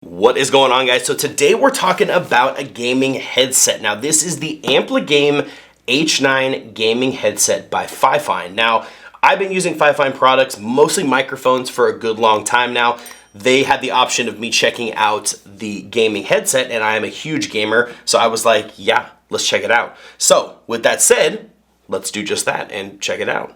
What is going on, guys? So today we're talking about a gaming headset. Now this is the AmpliGame H9 gaming headset by FIFINE. Now I've been using FIFINE products, mostly microphones, for a good long time now. They had the option of me checking out the gaming headset, and I am a huge gamer, so I was like, yeah, let's check it out. So with that said, let's do just that and check it out.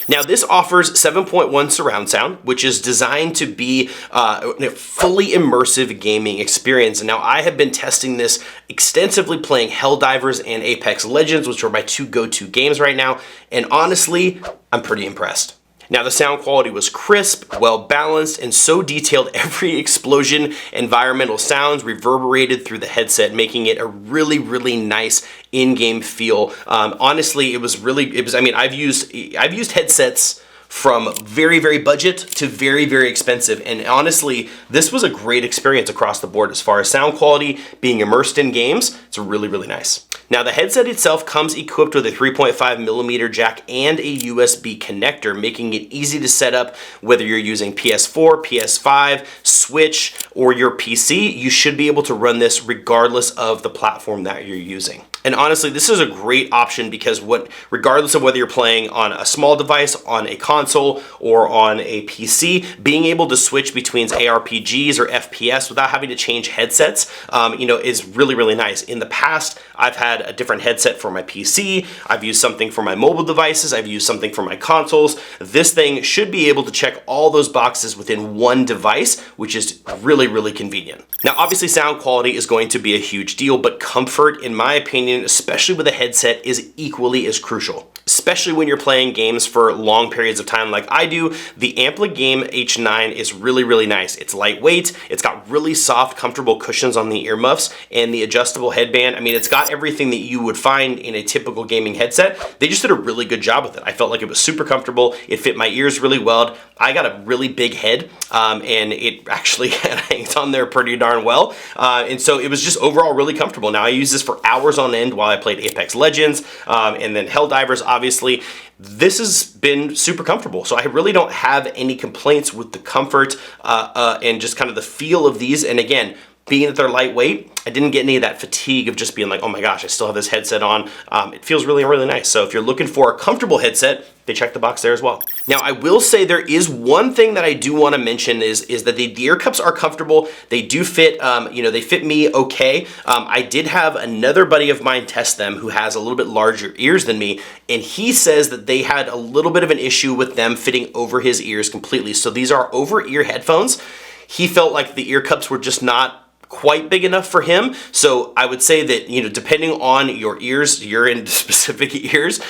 Now this offers 7.1 surround sound, which is designed to be a fully immersive gaming experience. Now I have been testing this extensively playing Helldivers and Apex Legends, which are my two go-to games right now, and honestly, I'm pretty impressed. Now the sound quality was crisp, well balanced, and so detailed every explosion, environmental sounds reverberated through the headset, making it a really nice in-game feel. Honestly, I've used headsets from very budget to very expensive, and honestly this was a great experience across the board as far as sound quality, being immersed in games. It's really nice. Now the headset itself comes equipped with a 3.5mm jack and a USB connector, making it easy to set up whether you're using PS4, PS5, Switch, or your PC. You should be able to run this regardless of the platform that you're using. And honestly, this is a great option because regardless of whether you're playing on a small device, on a console, or on a PC, being able to switch between ARPGs or FPS without having to change headsets, is really nice. In the past, I've had a different headset for my PC, I've used something for my mobile devices, I've used something for my consoles. This thing should be able to check all those boxes within one device, which is really convenient. Now, obviously, sound quality is going to be a huge deal, but comfort, in my opinion, especially with a headset, is equally as crucial. Especially when you're playing games for long periods of time like I do, the AmpliGame H9 is really nice. It's lightweight, it's got really soft, comfortable cushions on the earmuffs, and the adjustable headband. I mean, it's got everything that you would find in a typical gaming headset. They just did a really good job with it. I felt like it was super comfortable. It fit my ears really well. I got a really big head, and it actually hangs on there pretty darn well. And so it was just overall really comfortable. Now I use this for hours on end while I played Apex Legends, and then Helldivers, obviously. This has been super comfortable, so I really don't have any complaints with the comfort and just kind of the feel of these. And again, being that they're lightweight, I didn't get any of that fatigue of just being like, oh my gosh, I still have this headset on. It feels really nice. So if you're looking for a comfortable headset, they check the box there as well. Now, I will say there is one thing that I do want to mention is that the ear cups are comfortable. They do fit, they fit me okay. I did have another buddy of mine test them who has a little bit larger ears than me, and he says that they had a little bit of an issue with them fitting over his ears completely. So these are over-ear headphones. He felt like the ear cups were just not quite big enough for him. So I would say that, depending on your ears, you're in specific ears,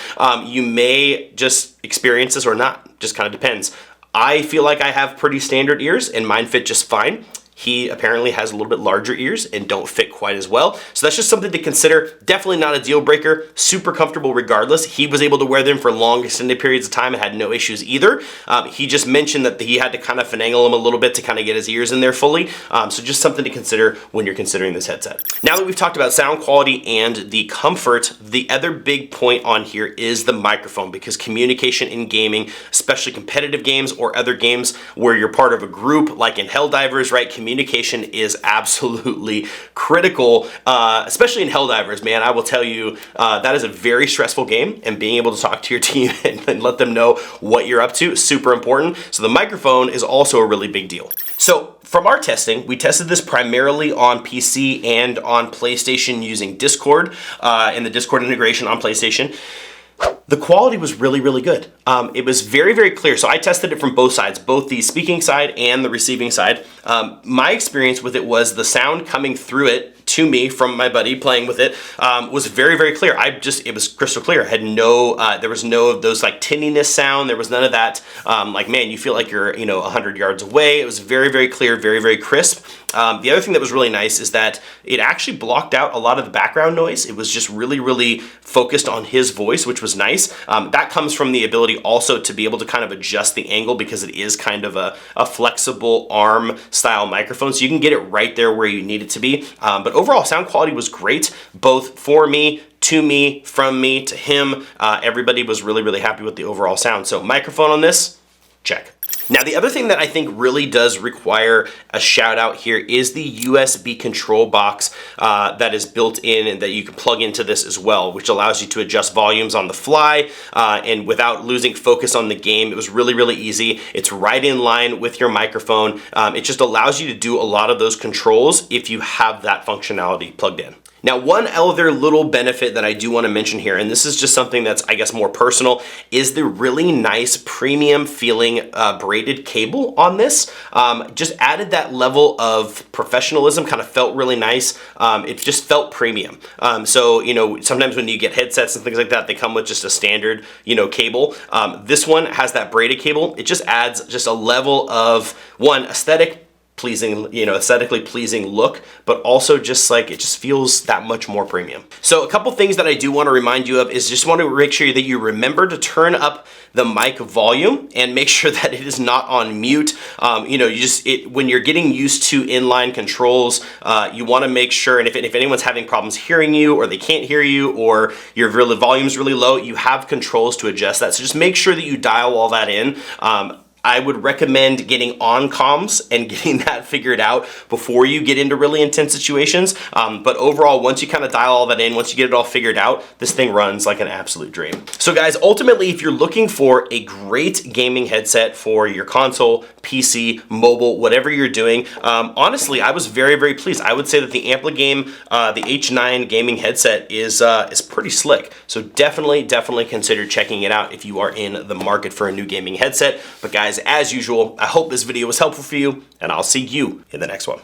you may just experience this or not. Just kind of depends. I feel like I have pretty standard ears and mine fit just fine. He apparently has a little bit larger ears and don't fit quite as well. So that's just something to consider. Definitely not a deal breaker. Super comfortable regardless. He was able to wear them for long extended periods of time and had no issues either. He just mentioned that he had to kind of finagle them a little bit to kind of get his ears in there fully. So just something to consider when you're considering this headset. Now that we've talked about sound quality and the comfort, the other big point on here is the microphone, because communication in gaming, especially competitive games or other games where you're part of a group like in Helldivers, right? Communication is absolutely critical, especially in Helldivers, man. I will tell you, that is a very stressful game, and being able to talk to your team and let them know what you're up to is super important. So the microphone is also a really big deal. So from our testing, we tested this primarily on PC and on PlayStation using Discord, and the Discord integration on PlayStation. The quality was really good. It was very clear. So I tested it from both sides, both the speaking side and the receiving side. My experience with it was the sound coming through it to me from my buddy playing with it was very clear. It was crystal clear. I had there was no of those like tinniness sound. There was none of that. Like, man, you feel like you're 100 yards away. It was very clear, very crisp. The other thing that was really nice is that it actually blocked out a lot of the background noise. It was just really focused on his voice, which was nice. space. That comes from the ability also to be able to kind of adjust the angle because it is kind of a flexible arm style microphone. So you can get it right there where you need it to be. But overall sound quality was great, both for me, to me, from me, to him. Everybody was really, really happy with the overall sound. So microphone on this, check. Now, the other thing that I think really does require a shout out here is the USB control box that is built in and that you can plug into this as well, which allows you to adjust volumes on the fly and without losing focus on the game. It was really, really easy. It's right in line with your microphone. It just allows you to do a lot of those controls if you have that functionality plugged in. Now, one other little benefit that I do want to mention here, and this is just something that's, I guess, more personal, is the really nice premium feeling braided cable on this. Just added that level of professionalism, kind of felt really nice. It just felt premium. So, you know, sometimes when you get headsets and things like that, they come with just a standard, you know, cable. This one has that braided cable. It just adds just a level of, one, aesthetically pleasing look, but also just like it just feels that much more premium. So a couple things that I do want to remind you of is just want to make sure that you remember to turn up the mic volume and make sure that it is not on mute. You know, when you're getting used to inline controls, you want to make sure, and if anyone's having problems hearing you, or they can't hear you, or your volume's really low, you have controls to adjust that. So just make sure that you dial all that in. I would recommend getting on comms and getting that figured out before you get into really intense situations. But overall, once you kind of dial all that in, once you get it all figured out, this thing runs like an absolute dream. So guys, ultimately, if you're looking for a great gaming headset for your console, PC, mobile, whatever you're doing, honestly, I was very, very pleased. I would say that the AmpliGame, the H9 gaming headset is pretty slick. So definitely consider checking it out if you are in the market for a new gaming headset. But guys, as usual, I hope this video was helpful for you, and I'll see you in the next one.